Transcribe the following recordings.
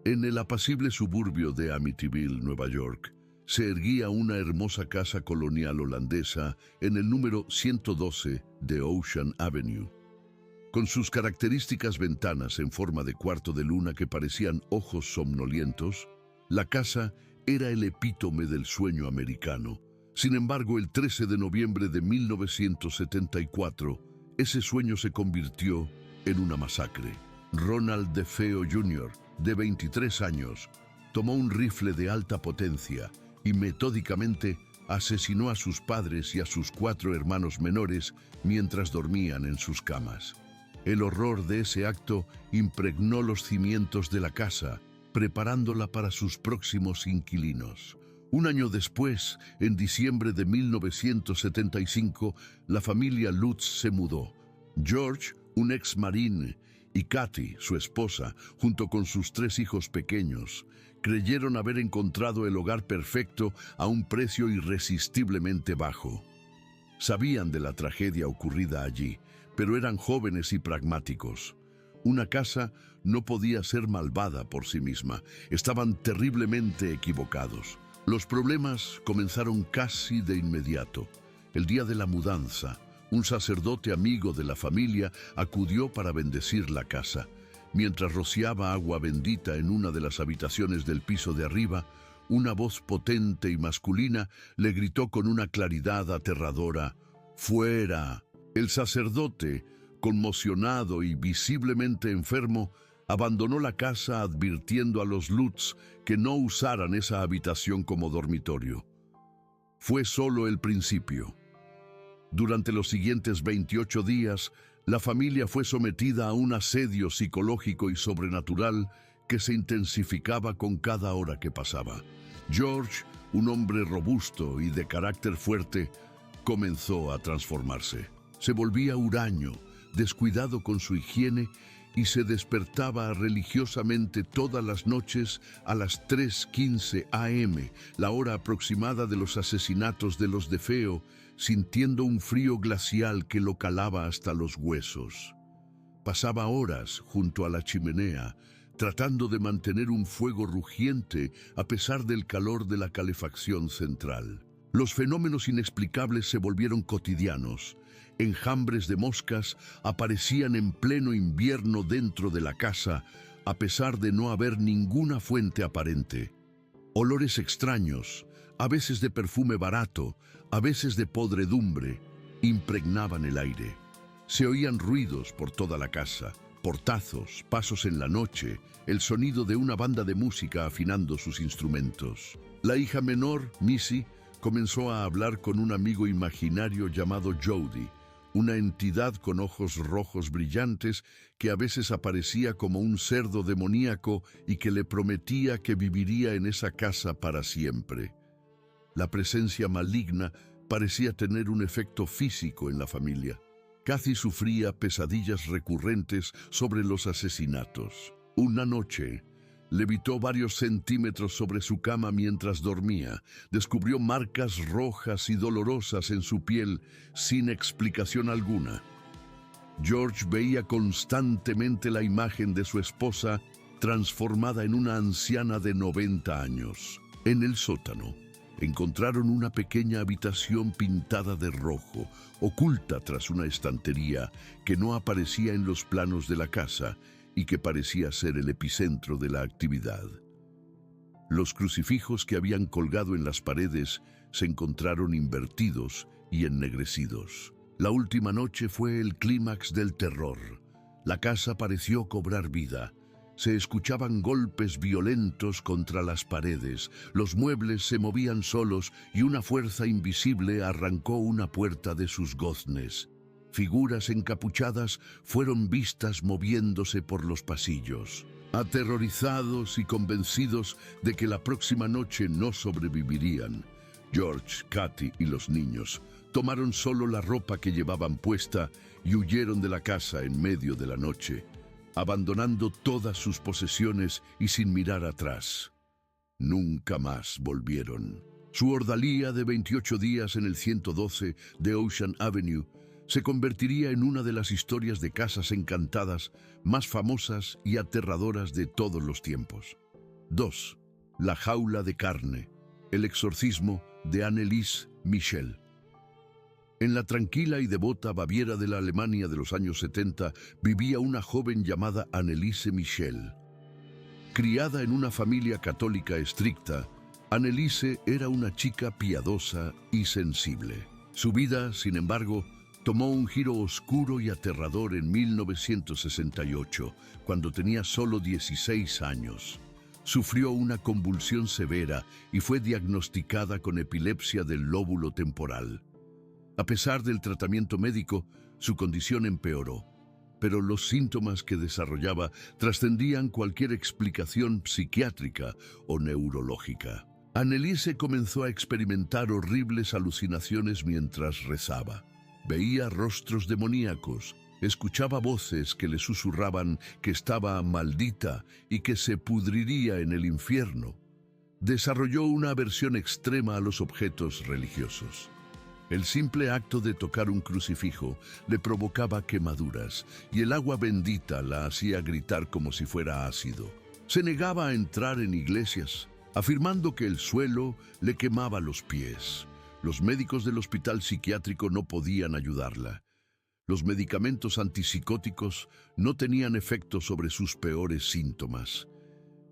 En el apacible suburbio de Amityville, Nueva York, se erguía una hermosa casa colonial holandesa en el número 112 de Ocean Avenue. Con sus características ventanas en forma de cuarto de luna que parecían ojos somnolientos, la casa era el epítome del sueño americano. Sin embargo, el 13 de noviembre de 1974, ese sueño se convirtió en una masacre. Ronald DeFeo Jr., de 23 años, tomó un rifle de alta potencia y metódicamente asesinó a sus padres y a sus 4 hermanos menores mientras dormían en sus camas. El horror de ese acto impregnó los cimientos de la casa, preparándola para sus próximos inquilinos. Un año después, en diciembre de 1975, la familia Lutz se mudó. George, un ex marín, y Kathy, su esposa, junto con sus 3 hijos pequeños, creyeron haber encontrado el hogar perfecto a un precio irresistiblemente bajo. Sabían de la tragedia ocurrida allí, pero eran jóvenes y pragmáticos. Una casa no podía ser malvada por sí misma. Estaban terriblemente equivocados. Los problemas comenzaron casi de inmediato. El día de la mudanza, un sacerdote amigo de la familia acudió para bendecir la casa. Mientras rociaba agua bendita en una de las habitaciones del piso de arriba, una voz potente y masculina le gritó con una claridad aterradora: ¡Fuera! El sacerdote, conmocionado y visiblemente enfermo, abandonó la casa advirtiendo a los Lutz que no usaran esa habitación como dormitorio. Fue solo el principio. Durante los siguientes 28 días, la familia fue sometida a un asedio psicológico y sobrenatural que se intensificaba con cada hora que pasaba. George, un hombre robusto y de carácter fuerte, comenzó a transformarse. Se volvía huraño, descuidado con su higiene y se despertaba religiosamente todas las noches a las 3:15 a.m., la hora aproximada de los asesinatos de los DeFeo, sintiendo un frío glacial que lo calaba hasta los huesos. Pasaba horas junto a la chimenea, tratando de mantener un fuego rugiente a pesar del calor de la calefacción central. Los fenómenos inexplicables se volvieron cotidianos. Enjambres de moscas aparecían en pleno invierno dentro de la casa, a pesar de no haber ninguna fuente aparente. Olores extraños, a veces de perfume barato, a veces de podredumbre, impregnaban el aire. Se oían ruidos por toda la casa, portazos, pasos en la noche, el sonido de una banda de música afinando sus instrumentos. La hija menor, Missy, comenzó a hablar con un amigo imaginario llamado Jody, una entidad con ojos rojos brillantes que a veces aparecía como un cerdo demoníaco y que le prometía que viviría en esa casa para siempre. La presencia maligna parecía tener un efecto físico en la familia. Kathy sufría pesadillas recurrentes sobre los asesinatos. Una noche, levitó varios centímetros sobre su cama mientras dormía. Descubrió marcas rojas y dolorosas en su piel sin explicación alguna. George veía constantemente la imagen de su esposa transformada en una anciana de 90 años. En el sótano, encontraron una pequeña habitación pintada de rojo, oculta tras una estantería que no aparecía en los planos de la casa y que parecía ser el epicentro de la actividad. Los crucifijos que habían colgado en las paredes se encontraron invertidos y ennegrecidos. La última noche fue el clímax del terror. La casa pareció cobrar vida. Se escuchaban golpes violentos contra las paredes, los muebles se movían solos y una fuerza invisible arrancó una puerta de sus goznes. Figuras encapuchadas fueron vistas moviéndose por los pasillos. Aterrorizados y convencidos de que la próxima noche no sobrevivirían, George, Kathy y los niños tomaron solo la ropa que llevaban puesta y huyeron de la casa en medio de la noche, abandonando todas sus posesiones y sin mirar atrás. Nunca más volvieron. Su ordalía de 28 días en el 112 de Ocean Avenue se convertiría en una de las historias de casas encantadas más famosas y aterradoras de todos los tiempos. 2. La jaula de carne. El exorcismo de Anneliese Michel. En la tranquila y devota Baviera de la Alemania de los años 70 vivía una joven llamada Anneliese Michel. Criada en una familia católica estricta, Anneliese era una chica piadosa y sensible. Su vida, sin embargo, tomó un giro oscuro y aterrador en 1968, cuando tenía solo 16 años. Sufrió una convulsión severa y fue diagnosticada con epilepsia del lóbulo temporal. A pesar del tratamiento médico, su condición empeoró, pero los síntomas que desarrollaba trascendían cualquier explicación psiquiátrica o neurológica. Anneliese comenzó a experimentar horribles alucinaciones mientras rezaba. Veía rostros demoníacos, escuchaba voces que le susurraban que estaba maldita y que se pudriría en el infierno. Desarrolló una aversión extrema a los objetos religiosos. El simple acto de tocar un crucifijo le provocaba quemaduras y el agua bendita la hacía gritar como si fuera ácido. Se negaba a entrar en iglesias, afirmando que el suelo le quemaba los pies. Los médicos del hospital psiquiátrico no podían ayudarla. Los medicamentos antipsicóticos no tenían efecto sobre sus peores síntomas.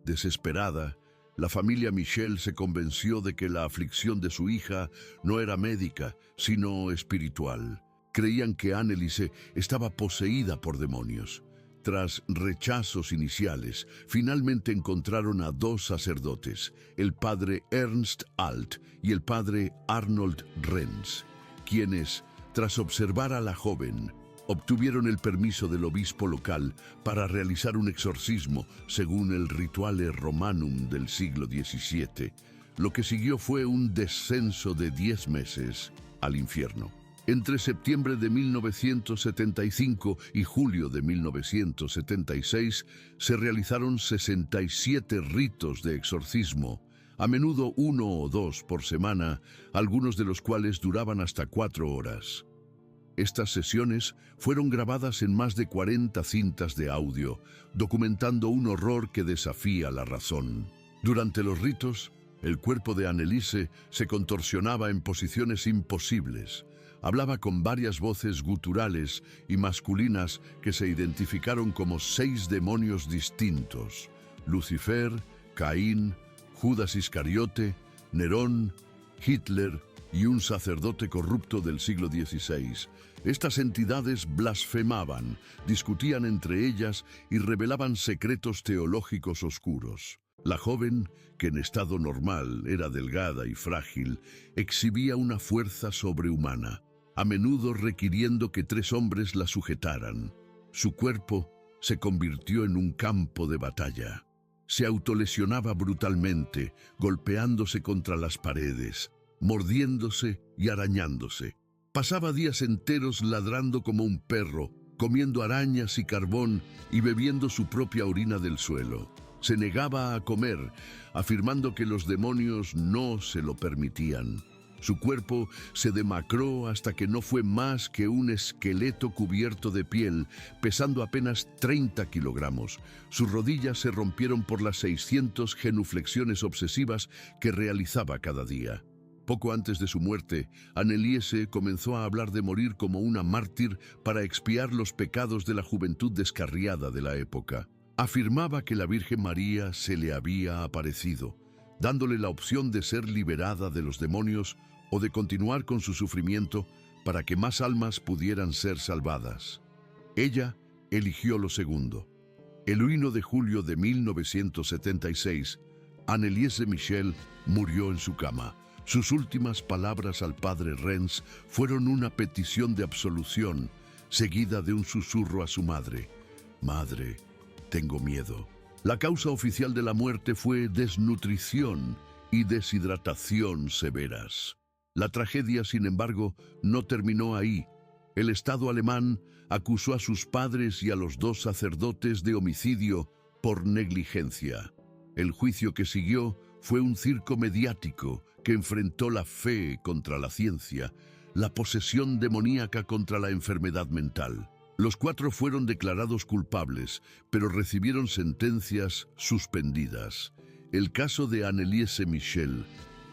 Desesperada, la familia Michel se convenció de que la aflicción de su hija no era médica, sino espiritual. Creían que Anneliese estaba poseída por demonios. Tras rechazos iniciales, finalmente encontraron a dos sacerdotes, el padre Ernst Alt y el padre Arnold Renz, quienes, tras observar a la joven, obtuvieron el permiso del obispo local para realizar un exorcismo según el Rituale Romanum del siglo XVII. Lo que siguió fue un descenso de 10 meses al infierno. Entre septiembre de 1975 y julio de 1976 se realizaron 67 ritos de exorcismo, a menudo 1 o 2 por semana, algunos de los cuales duraban hasta 4 horas. Estas sesiones fueron grabadas en más de 40 cintas de audio, documentando un horror que desafía la razón. Durante los ritos, el cuerpo de Anneliese se contorsionaba en posiciones imposibles. Hablaba con varias voces guturales y masculinas que se identificaron como 6 demonios distintos: Lucifer, Caín, Judas Iscariote, Nerón, Hitler y un sacerdote corrupto del siglo XVI. Estas entidades blasfemaban, discutían entre ellas y revelaban secretos teológicos oscuros. La joven, que en estado normal era delgada y frágil, exhibía una fuerza sobrehumana, a menudo requiriendo que 3 hombres la sujetaran. Su cuerpo se convirtió en un campo de batalla. Se autolesionaba brutalmente, golpeándose contra las paredes, mordiéndose y arañándose. Pasaba días enteros ladrando como un perro, comiendo arañas y carbón y bebiendo su propia orina del suelo. Se negaba a comer, afirmando que los demonios no se lo permitían. Su cuerpo se demacró hasta que no fue más que un esqueleto cubierto de piel, pesando apenas 30 kilogramos. Sus rodillas se rompieron por las 600 genuflexiones obsesivas que realizaba cada día. Poco antes de su muerte, Anneliese comenzó a hablar de morir como una mártir para expiar los pecados de la juventud descarriada de la época. Afirmaba que la Virgen María se le había aparecido, dándole la opción de ser liberada de los demonios o de continuar con su sufrimiento para que más almas pudieran ser salvadas. Ella eligió lo segundo. El 1 de julio de 1976, Anneliese Michel murió en su cama. Sus últimas palabras al padre Renz fueron una petición de absolución, seguida de un susurro a su madre: «Madre, tengo miedo». La causa oficial de la muerte fue desnutrición y deshidratación severas. La tragedia, sin embargo, no terminó ahí. El Estado alemán acusó a sus padres y a los 2 sacerdotes de homicidio por negligencia. El juicio que siguió fue un circo mediático que enfrentó la fe contra la ciencia, la posesión demoníaca contra la enfermedad mental. Los 4 fueron declarados culpables, pero recibieron sentencias suspendidas. el caso de Anneliese Michel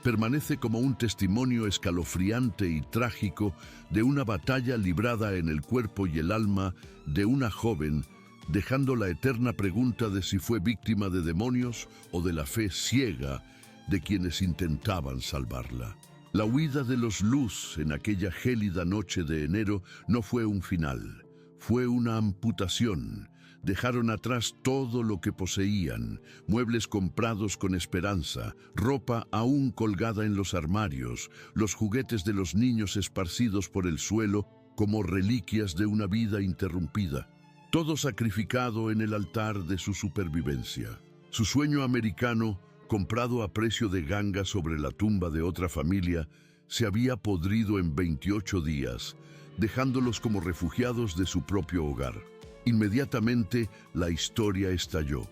permanece como un testimonio escalofriante y trágico de una batalla librada en el cuerpo y el alma de una joven, dejando la eterna pregunta de si fue víctima de demonios o de la fe ciega de quienes intentaban salvarla. La huida de los Lutz en aquella gélida noche de enero no fue un final, fue una amputación. Dejaron atrás todo lo que poseían, muebles comprados con esperanza, ropa aún colgada en los armarios, los juguetes de los niños esparcidos por el suelo como reliquias de una vida interrumpida. Todo sacrificado en el altar de su supervivencia. Su sueño americano, comprado a precio de ganga sobre la tumba de otra familia, se había podrido en 28 días, dejándolos como refugiados de su propio hogar. Inmediatamente, la historia estalló.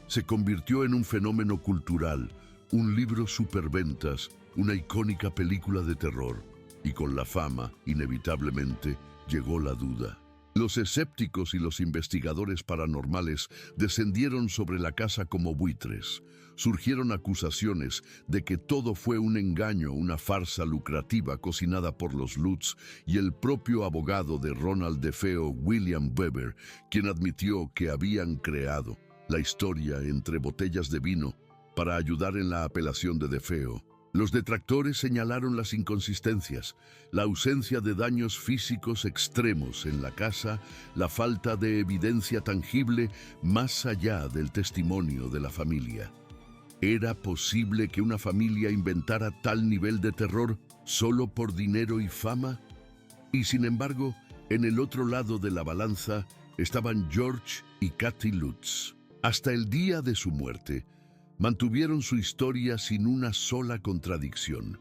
Se convirtió en un fenómeno cultural, un libro superventas, una icónica película de terror. Y con la fama, inevitablemente, llegó la duda. Los escépticos y los investigadores paranormales descendieron sobre la casa como buitres. Surgieron acusaciones de que todo fue un engaño, una farsa lucrativa cocinada por los Lutz y el propio abogado de Ronald DeFeo, William Weber, quien admitió que habían creado la historia entre botellas de vino para ayudar en la apelación de DeFeo. Los detractores señalaron las inconsistencias, la ausencia de daños físicos extremos en la casa, la falta de evidencia tangible más allá del testimonio de la familia. ¿Era posible que una familia inventara tal nivel de terror solo por dinero y fama? Y sin embargo, en el otro lado de la balanza estaban George y Kathy Lutz. Hasta el día de su muerte, mantuvieron su historia sin una sola contradicción.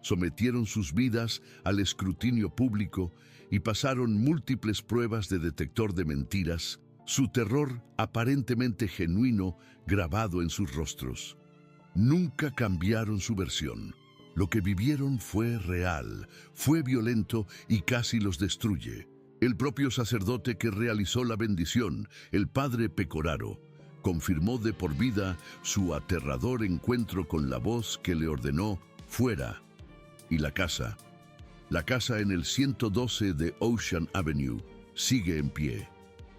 Sometieron sus vidas al escrutinio público y pasaron múltiples pruebas de detector de mentiras, su terror aparentemente genuino grabado en sus rostros. Nunca cambiaron su versión. Lo que vivieron fue real, fue violento y casi los destruye. El propio sacerdote que realizó la bendición, el padre Pecoraro, confirmó de por vida su aterrador encuentro con la voz que le ordenó fuera. Y la casa en el 112 de Ocean Avenue, sigue en pie.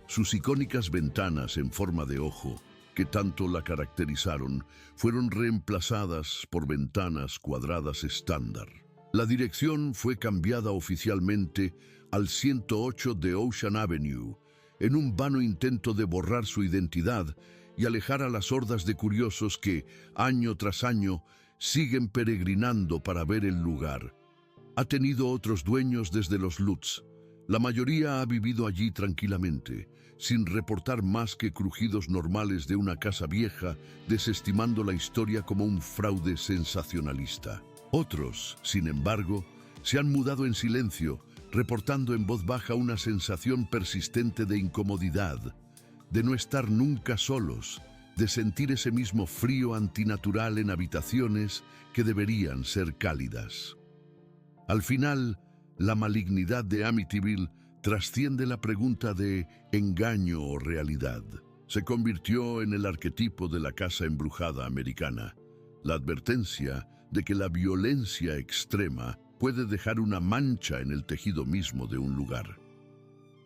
Sus icónicas ventanas en forma de ojo, que tanto la caracterizaron, fueron reemplazadas por ventanas cuadradas estándar. La dirección fue cambiada oficialmente al 108 de Ocean Avenue, en un vano intento de borrar su identidad y alejar a las hordas de curiosos que, año tras año, siguen peregrinando para ver el lugar. Ha tenido otros dueños desde los Lutz. La mayoría ha vivido allí tranquilamente, sin reportar más que crujidos normales de una casa vieja, desestimando la historia como un fraude sensacionalista. Otros, sin embargo, se han mudado en silencio, reportando en voz baja una sensación persistente de incomodidad, de no estar nunca solos, de sentir ese mismo frío antinatural en habitaciones que deberían ser cálidas. Al final, la malignidad de Amityville trasciende la pregunta de engaño o realidad. Se convirtió en el arquetipo de la casa embrujada americana, la advertencia de que la violencia extrema puede dejar una mancha en el tejido mismo de un lugar.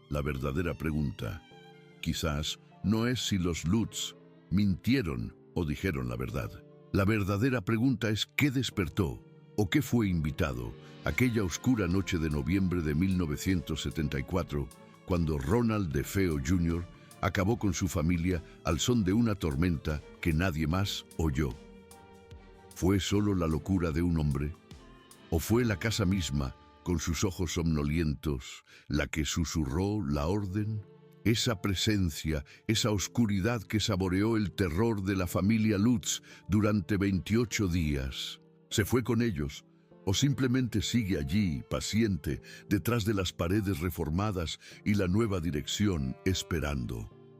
La verdadera pregunta, quizás, no es si los Lutz mintieron o dijeron la verdad. La verdadera pregunta es qué despertó o qué fue invitado aquella oscura noche de noviembre de 1974, cuando Ronald DeFeo Jr. acabó con su familia al son de una tormenta que nadie más oyó. ¿Fue solo la locura de un hombre? ¿O fue la casa misma, con sus ojos somnolientos, la que susurró la orden? Esa presencia, esa oscuridad que saboreó el terror de la familia Lutz durante 28 días. ¿Se fue con ellos? ¿O simplemente sigue allí, paciente, detrás de las paredes reformadas y la nueva dirección, esperando?